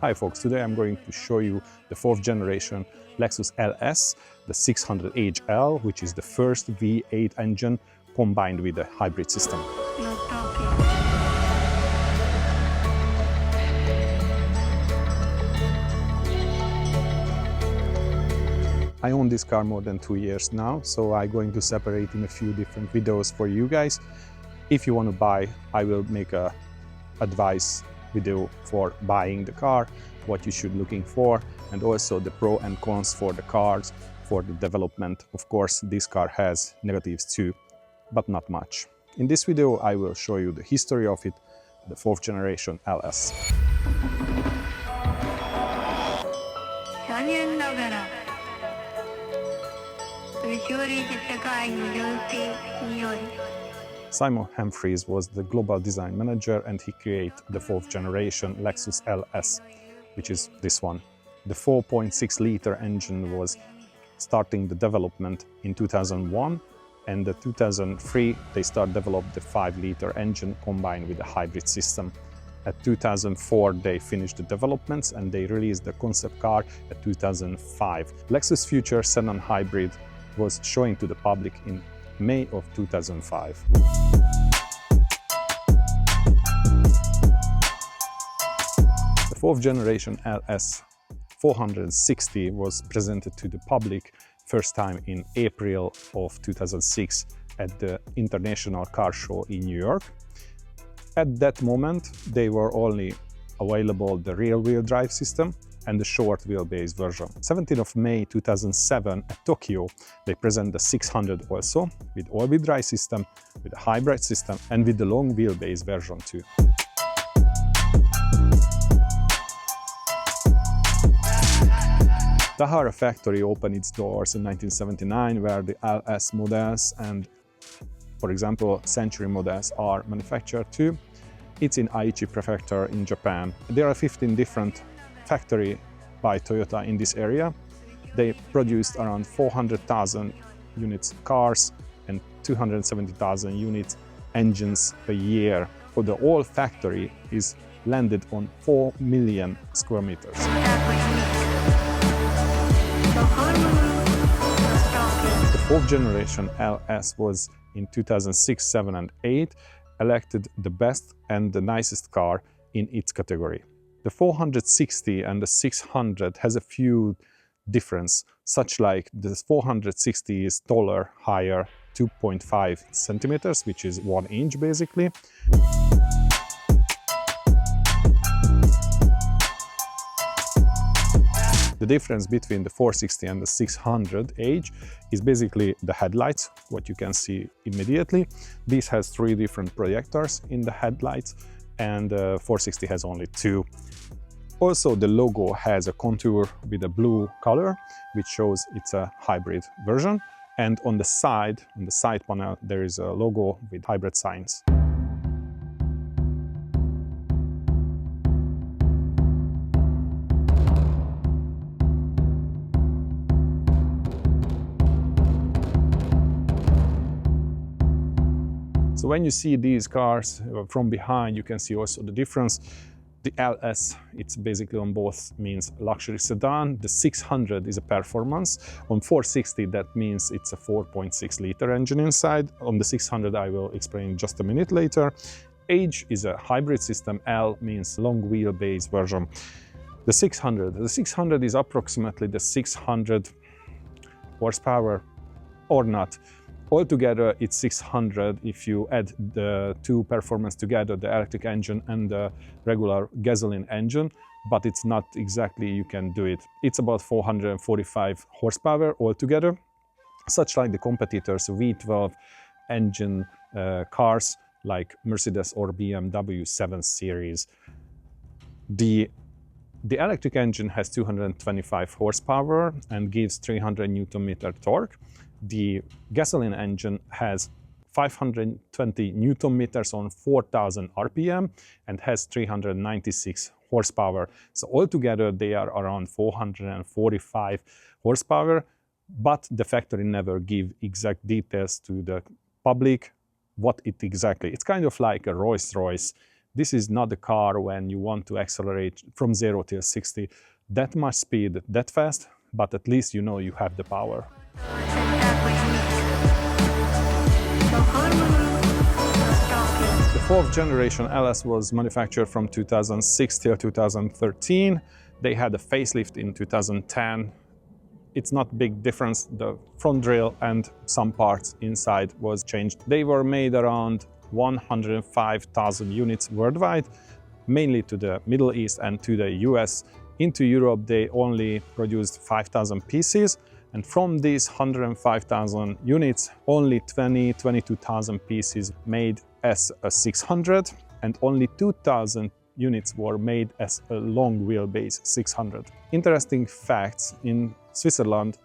Hi folks, today I'm going to show you the 4th generation Lexus LS, the 600hL, which is the first V8 engine combined with a hybrid system. I own this car more than 2 years now, so I'm going to separate in a few different videos for you guys. If you want to buy, I will make a advice video for buying the car, what you should looking for, and also the pro and cons for the cars, for the development. Of course, this car has negatives too, but not much. In this video, I will show you the history of it, the 4th generation LS. Simon Humphries was the global design manager, and he created the 4th generation Lexus LS, which is this one. The 4.6-liter engine was starting the development in 2001, and in 2003 they start develop the 5-liter engine combined with a hybrid system. At 2004 they finished the developments and they released the concept car at 2005. Lexus Future Sedan Hybrid was showing to the public in May of 2005. The 4th generation LS 460 was presented to the public first time in April of 2006 at the International Car Show in New York. At that moment, they were only available the rear-wheel drive system and the short wheelbase version. 17th of May 2007 at Tokyo, they present the 600 also, with all-wheel drive system, with a hybrid system, and with the long wheelbase version too. Tahara factory opened its doors in 1979, where the LS models and, for example, Century models are manufactured too. It's in Aichi Prefecture in Japan. There are 15 different factories by Toyota in this area. They produced around 400,000 units cars and 270,000 units engines a year. So the whole factory is landed on 4 million square meters. The 4th generation LS was in 2006, 7 and 8 elected the best and the nicest car in its category. The 460 and the 600 has a few difference, such like the 460 is taller, higher, 2.5 centimeters, which is 1 inch basically. The difference between the 460 and the 600h is basically the headlights, what you can see immediately. This has 3 different projectors in the headlights, and 460 has only 2. Also, the logo has a contour with a blue color, which shows it's a hybrid version. And on the side panel, there is a logo with hybrid signs. So when you see these cars from behind, you can see also the difference. The LS, it's basically on both means luxury sedan. The 600 is a performance. On 460, that means it's a 4.6-liter engine inside. On the 600, I will explain just a minute later. H is a hybrid system. L means long wheelbase version. The 600 is approximately the 600 horsepower or not. Altogether, it's 600 if you add the 2 performance together, the electric engine and the regular gasoline engine, but it's not exactly you can do it. It's about 445 horsepower altogether, such like the competitors V12 engine cars like Mercedes or BMW 7 Series. The electric engine has 225 horsepower and gives 300 Nm torque. The gasoline engine has 520 Nm on 4,000 RPM and has 396 horsepower. So altogether they are around 445 horsepower, but the factory never give exact details to the public what it exactly. It's kind of like a Rolls-Royce This is not the car when you want to accelerate from 0 till 60 that much speed, that fast, but at least you know you have the power. The fourth generation LS was manufactured from 2006 till 2013. They had a facelift in 2010. It's not big difference. The front grille and some parts inside was changed. They were made around 105,000 units worldwide, mainly to the Middle East and to the US. Into Europe, they only produced 5,000 pieces. And from these 105,000 units, only 22,000 pieces made as a 600, and only 2,000 units were made as a long wheelbase 600. Interesting facts, in Switzerland,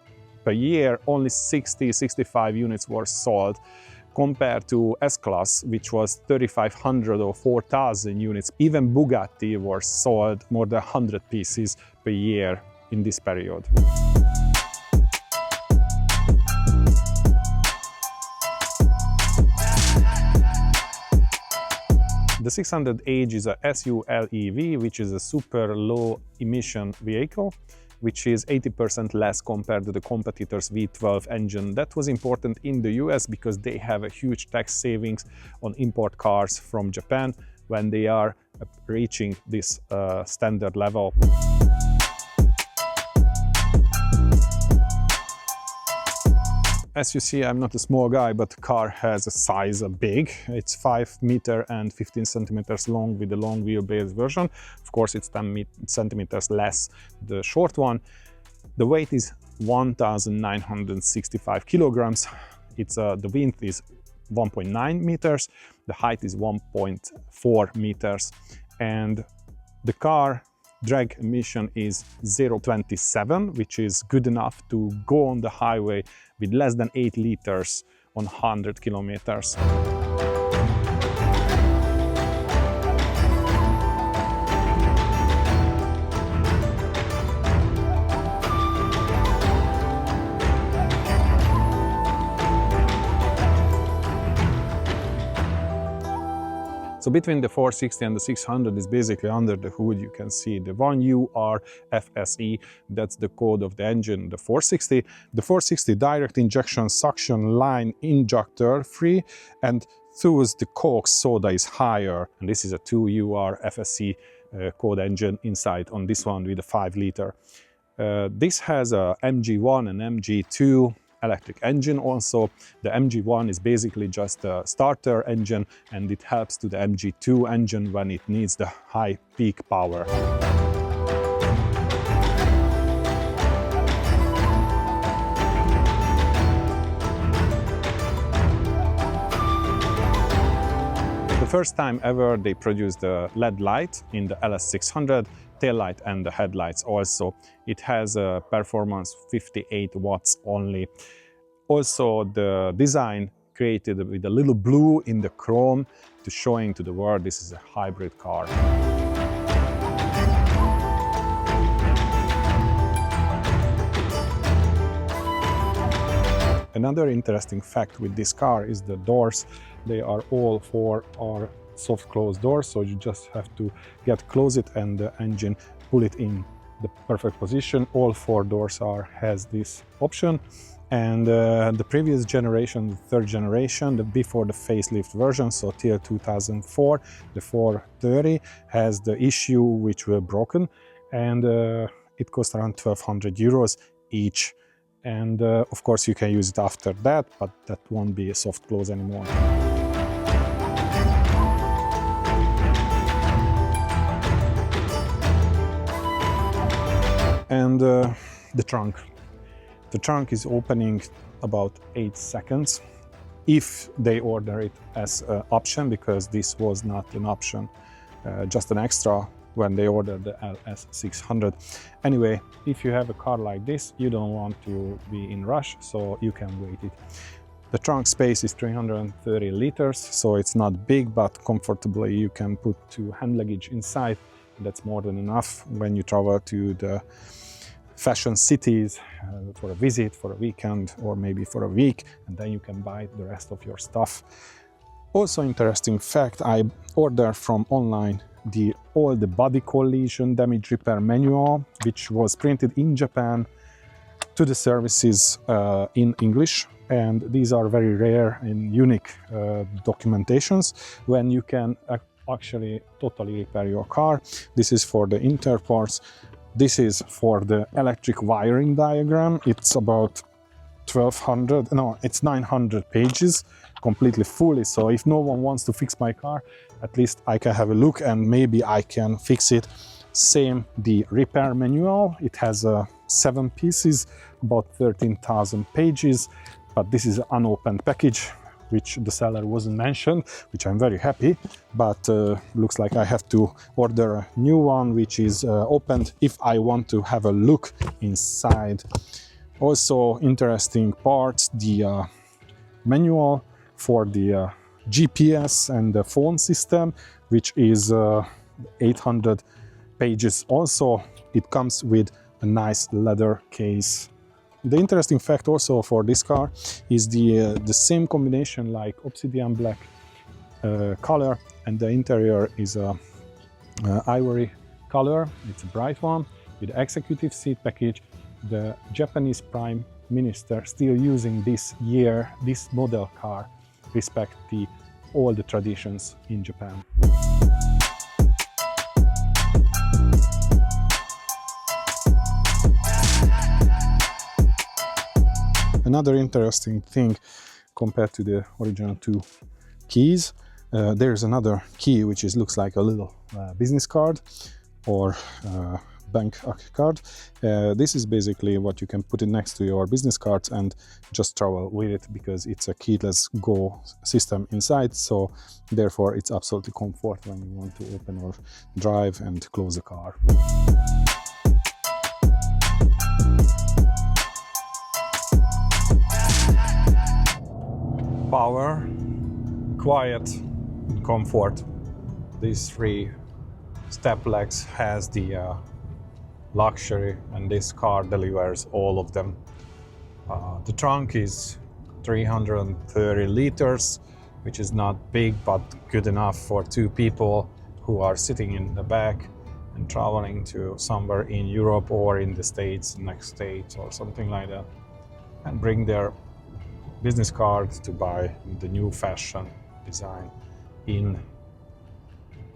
per year, only 60-65 units were sold, compared to S-Class, which was 3,500 or 4,000 units. Even Bugatti were sold more than 100 pieces per year in this period. The 600h is a SULEV, which is a super low emission vehicle, which is 80% less compared to the competitor's V12 engine. That was important in the US because they have a huge tax savings on import cars from Japan when they are reaching this standard level. As you see, I'm not a small guy, but the car has a size big. It's 5 meters and 15 centimeters long with the long wheelbase version. Of course, it's 10 centimeters less the short one. The weight is 1,965 kilograms. The width is 1.9 meters. The height is 1.4 meters. And the car drag emission is 0.27, which is good enough to go on the highway with less than 8 liters on 100 kilometers. So between the 460 and the 600 is basically under the hood. You can see the 1URFSE, that's the code of the engine, the 460. The 460 direct injection suction line injector free, and thus the coke soda is higher. And this is a 2URFSE code engine inside on this one with a 5 liter. This has a MG1 and MG2 electric engine also. The MG1 is basically just a starter engine, and it helps to the MG2 engine when it needs the high peak power. The first time ever they produced the LED light in the LS600, tail light and the headlights also. It has a performance 58 watts only. Also the design created with a little blue in the chrome to showing to the world this is a hybrid car. Another interesting fact with this car is the doors. They are all 4 are soft close doors, so you just have to get close it and the engine pull it in the perfect position. All 4 doors has this option. And the previous generation, the third generation, before the facelift version, so till 2004, the 430 has the issue which were broken, and it cost around 1,200 euros each. And of course you can use it after that, but that won't be a soft close anymore. And the trunk. The trunk is opening about 8 seconds if they order it as an option, because this was not an option, just an extra when they ordered the LS600. Anyway, if you have a car like this, you don't want to be in rush, so you can wait it. The trunk space is 330 liters, so it's not big, but comfortably you can put 2 hand luggage inside. That's more than enough when you travel to the fashion cities for a visit, for a weekend, or maybe for a week, and then you can buy the rest of your stuff. Also interesting fact, I ordered from online all the body collision damage repair manual, which was printed in Japan to the services in English. And these are very rare and unique documentations when you can actually totally repair your car. This is for the inter parts. This is for the electric wiring diagram. It's about 1200, no, it's 900 pages, completely fully. So if no one wants to fix my car, at least I can have a look and maybe I can fix it. Same, the repair manual. It has 7 pieces, about 13,000 pages, but this is an unopened package, which the seller wasn't mentioned, which I'm very happy, but looks like I have to order a new one, which is opened if I want to have a look inside. Also interesting parts, the manual for the GPS and the phone system, which is 800 pages also. It comes with a nice leather case. The interesting fact also for this car is the same combination like obsidian black color, and the interior is a ivory color. It's a bright one with executive seat package. The Japanese Prime Minister still using this model car, respect all the traditions in Japan. Another interesting thing compared to the original 2 keys, there's another key which looks like a little business card or bank card. This is basically what you can put it next to your business cards and just travel with it, because it's a keyless go system inside, so therefore it's absolutely comfort when you want to open or drive and close the car. Power, quiet, comfort. These 3 step legs has the luxury, and this car delivers all of them. The trunk is 330 liters, which is not big but good enough for 2 people who are sitting in the back and traveling to somewhere in Europe or in the States, next state or something like that, and bring their business card to buy the new fashion design in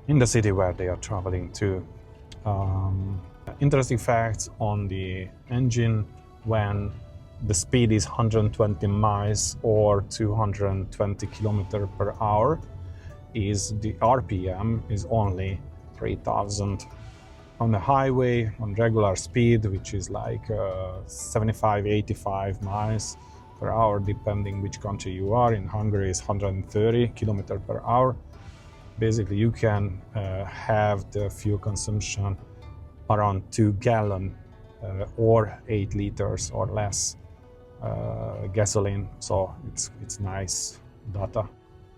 the city where they are traveling to. Interesting facts on the engine: when the speed is 120 miles or 220 km per hour, the RPM is only 3000. On the highway, on regular speed, which is like 75-85 miles per hour, depending which country you are. In Hungary is 130 km per hour. Basically, you can have the fuel consumption around 2 gallons or 8 liters or less gasoline. So it's nice data.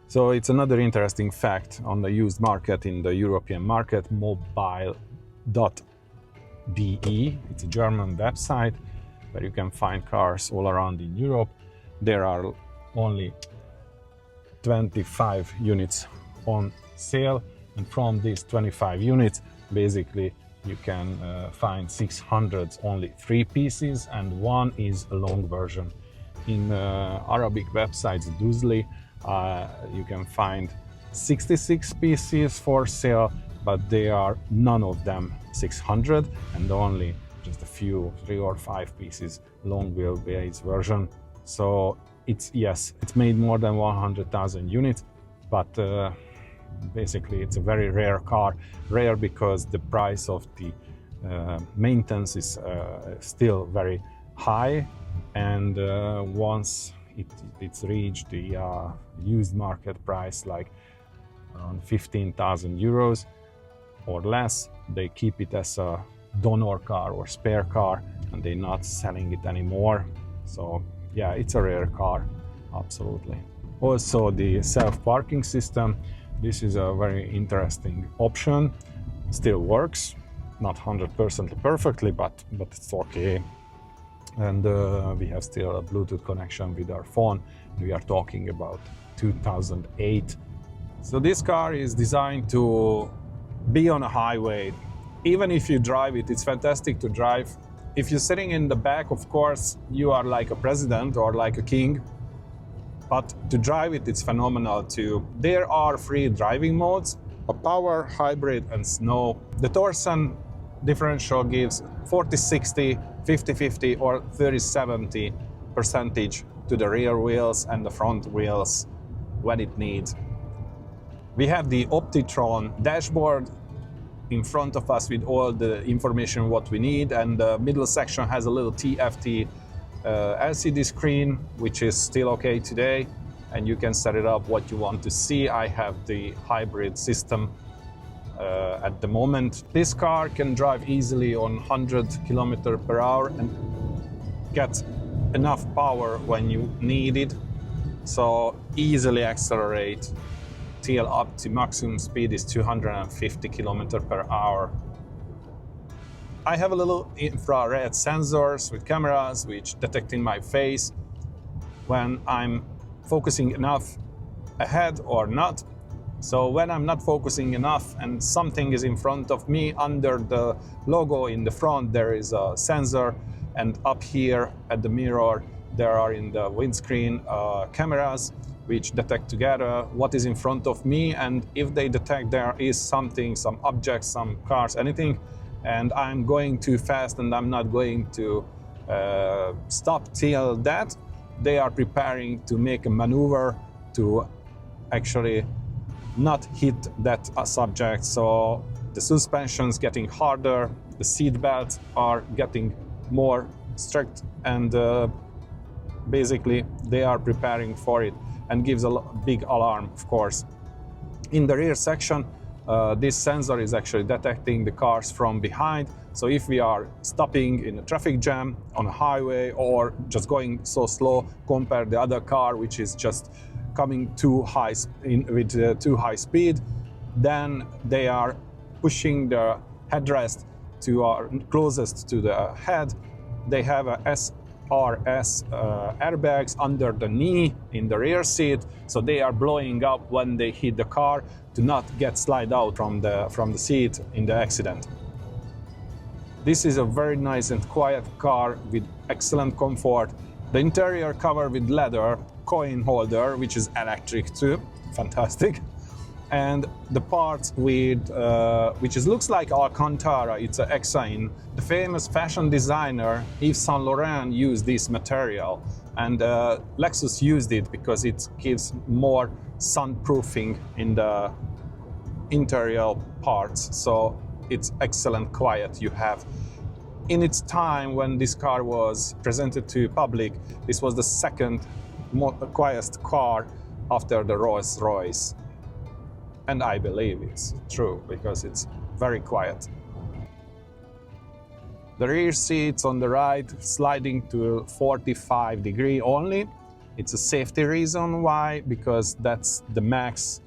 So it's another interesting fact on the used market in the European market, mobile.de. It's a German website where you can find cars all around in Europe. There are only 25 units on sale, and from these 25 units, basically you can find 600 only 3 pieces, and 1 is a long version. In Arabic websites, Duzli, you can find 66 pieces for sale, but they are none of them 600, and only just a few, 3 or 5 pieces long wheelbase version. So it's made more than 100,000 units, but basically it's a very rare car. Rare because the price of the maintenance is still very high, and once it's reached the used market price, like around 15,000 euros or less, they keep it as a donor car or spare car, and they're not selling it anymore. So yeah, it's a rare car, absolutely. Also, the self-parking system. This is a very interesting option. Still works, not 100% perfectly, but it's okay. And we have still a Bluetooth connection with our phone. We are talking about 2008 So this car is designed to be on a highway. Even if you drive it, it's fantastic to drive. If you're sitting in the back, of course, you are like a president or like a king. But to drive it, it's phenomenal too. There are 3 driving modes: a power, hybrid, and snow. The torsion differential gives 40-60, 50-50, or 30-70 percentage to the rear wheels and the front wheels when it needs. We have the Optitron dashboard in front of us with all the information what we need, and the middle section has a little TFT LCD screen, which is still okay today, and you can set it up what you want to see. I have the hybrid system at the moment. This car can drive easily on 100 km/h and get enough power when you need it, so easily accelerate till up to maximum speed is 250 km/h. I have a little infrared sensors with cameras which detect in my face when I'm focusing enough ahead or not. So when I'm not focusing enough and something is in front of me, under the logo in the front there is a sensor, and up here at the mirror there are in the windscreen cameras which detect together what is in front of me, and if they detect there is something, some objects, some cars, anything, and I'm going too fast and I'm not going to stop till that, they are preparing to make a maneuver to actually not hit that subject. So the suspension's getting harder, the seat belts are getting more strict, and basically they are preparing for it, and gives a big alarm, of course. In the rear section, this sensor is actually detecting the cars from behind. So if we are stopping in a traffic jam on a highway or just going so slow compared to the other car which is just coming too high with too high speed, then they are pushing the headrest to our closest to the head. They have a SRS airbags under the knee in the rear seat, so they are blowing up when they hit the car to not get slide out from the seat in the accident. This is a very nice and quiet car with excellent comfort. The interior covered with leather, coin holder, which is electric too, fantastic. And the parts with, looks like Alcantara, it's an Exine. The famous fashion designer Yves Saint Laurent used this material, and Lexus used it because it gives more sunproofing in the interior parts, so it's excellent quiet you have. In its time when this car was presented to public, this was the second quietest car after the Rolls-Royce. And I believe it's true because it's very quiet. The rear seats on the right sliding to 45 degrees only. It's a safety reason why, because that's the max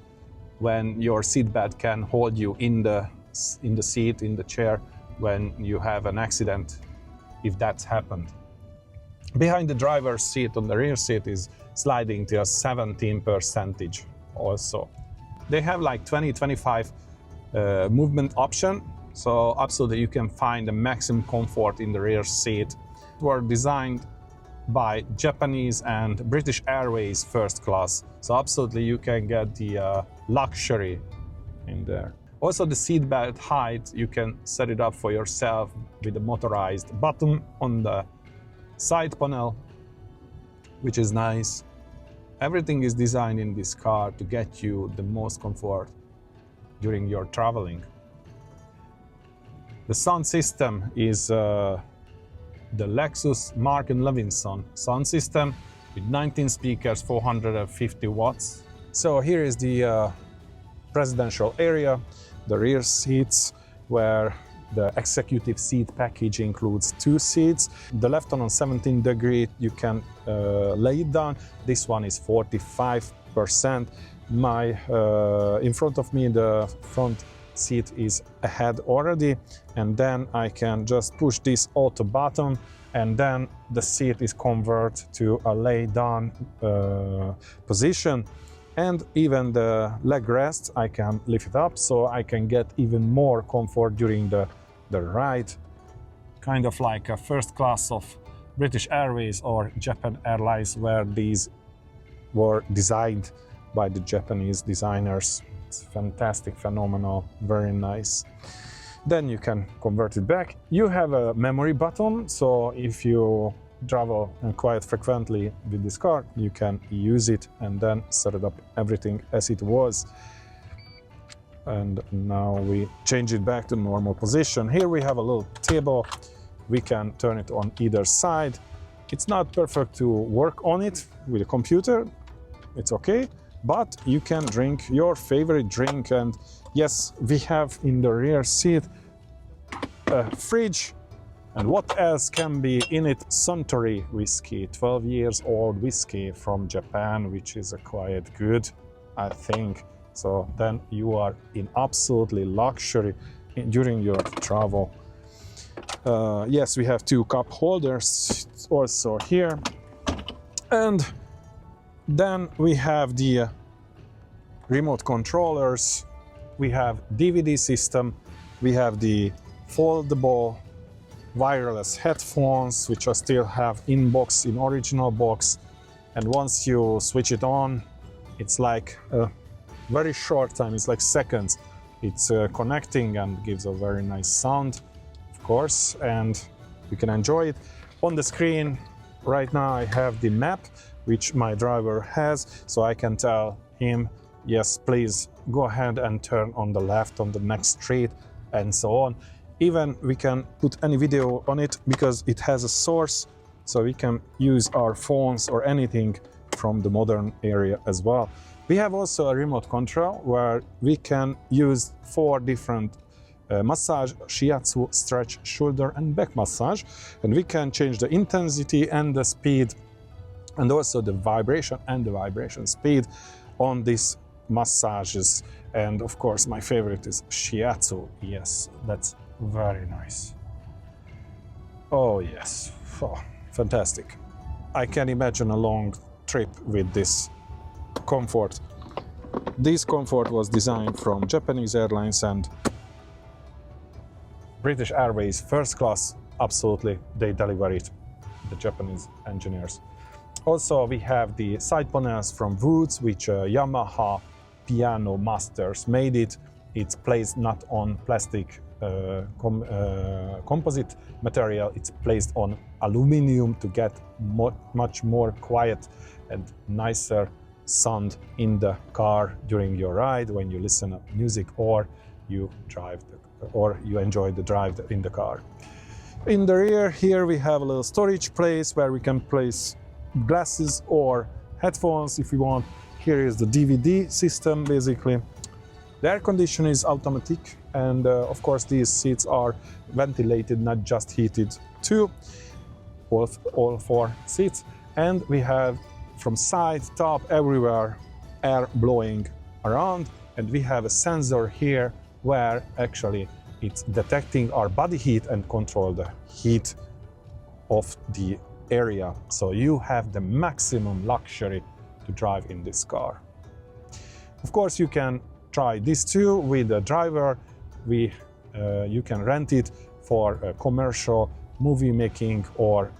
when your seatbelt can hold you in the seat, in the chair, when you have an accident, if that's happened. Behind the driver's seat on the rear seat is sliding to a 17% also. They have like 20-25 movement option, so absolutely you can find the maximum comfort in the rear seat. They were designed by Japanese and British Airways first class, so absolutely you can get the luxury in there. Also the seat belt height, you can set it up for yourself with a motorized button on the side panel, which is nice. Everything is designed in this car to get you the most comfort during your traveling. The sound system is the Lexus Mark & Levinson sound system with 19 speakers, 450 watts. So here is the presidential area, the rear seats, where the executive seat package includes 2 seats. The left one on 17 degree, you can lay it down. This one is 45%. In front of me, the front seat is ahead already, and then I can just push this auto button, and then the seat is converted to a lay down position. And even the leg rest, I can lift it up so I can get even more comfort during the ride. Kind of like a first class of British Airways or Japan Airlines, where these were designed by the Japanese designers. It's fantastic, phenomenal, very nice. Then you can convert it back. You have a memory button, so if you travel quite frequently with this car, you can use it and then set it up everything as it was. And now we change it back to normal position. Here we have a little table. We can turn it on either side. It's not perfect to work on it with a computer. It's okay, but you can drink your favorite drink. And yes, we have in the rear seat a fridge. And what else can be in it? Suntory whiskey, 12 years old whiskey from Japan, which is quite good, I think. So then you are in absolutely luxury during your travel. Yes, we have 2 cup holders also here. And then we have the remote controllers. We have DVD system. We have the foldable wireless headphones, which I still have in original box. And once you switch it on, it's like a very short time, it's like seconds. It's connecting and gives a very nice sound, of course, and you can enjoy it. On the screen right now I have the map, which my driver has, so I can tell him, yes, please go ahead and turn on the left on the next street, and so on. Even we can put any video on it because it has a source, so we can use our phones or anything from the modern area as well. We have also a remote control where we can use 4 different massage, shiatsu, stretch, shoulder and back massage, and we can change the intensity and the speed and also the vibration and the vibration speed on these massages. And of course my favorite is shiatsu. Yes, that's very nice. Oh yes, oh, fantastic. I can imagine a long trip with this comfort. This comfort was designed from Japanese Airlines and British Airways first class. Absolutely, they deliver it, the Japanese engineers. Also we have the side panels from Woods, which Yamaha Piano Masters made it. It's placed not on plastic composite material, it's placed on aluminum to get much more quiet and nicer sound in the car during your ride when you listen to music or you drive or you enjoy the drive in the car. In the rear here we have a little storage place where we can place glasses or headphones if we want. Here is the DVD system basically. The air conditioning is automatic, and of course these seats are ventilated, not just heated too, all 4 seats. And we have from side, top, everywhere air blowing around, and we have a sensor here where actually it's detecting our body heat and control the heat of the area. So you have the maximum luxury to drive in this car. Of course you can try this too with a driver. You can rent it for commercial movie making or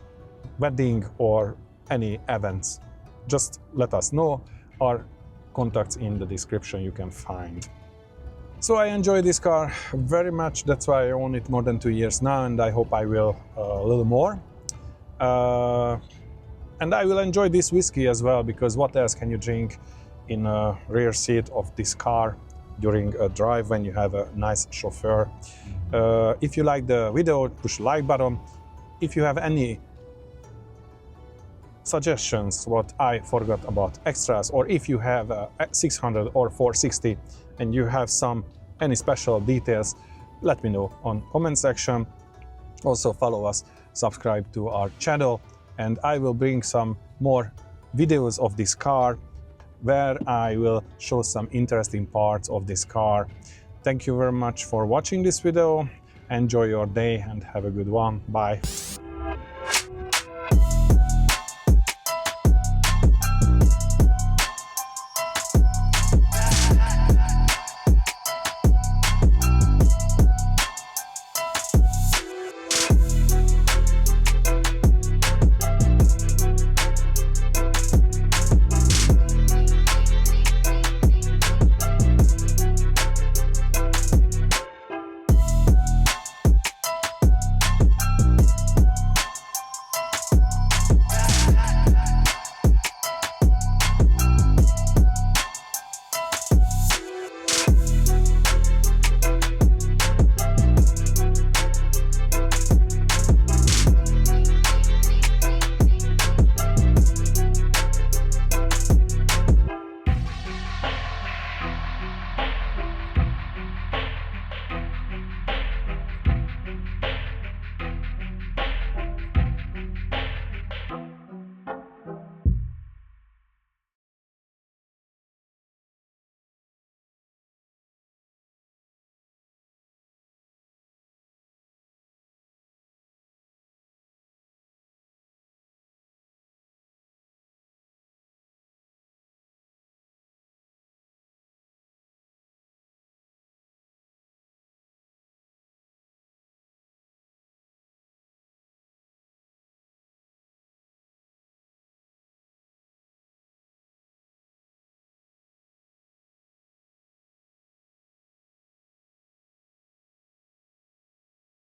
wedding or any events. Just let us know. Our contacts in the description you can find. So I enjoy this car very much. That's why I own it more than 2 years now, and I hope I will a little more. And I will enjoy this whiskey as well, because what else can you drink in a rear seat of this car during a drive when you have a nice chauffeur? If you like the video, push the like button. If you have any suggestions what I forgot about extras, or if you have a 600 or 460 and you have any special details, let me know on comment section. Also follow us, subscribe to our channel, and I will bring some more videos of this car where I will show some interesting parts of this car. Thank you very much for watching this video. Enjoy your day and have a good one. Bye.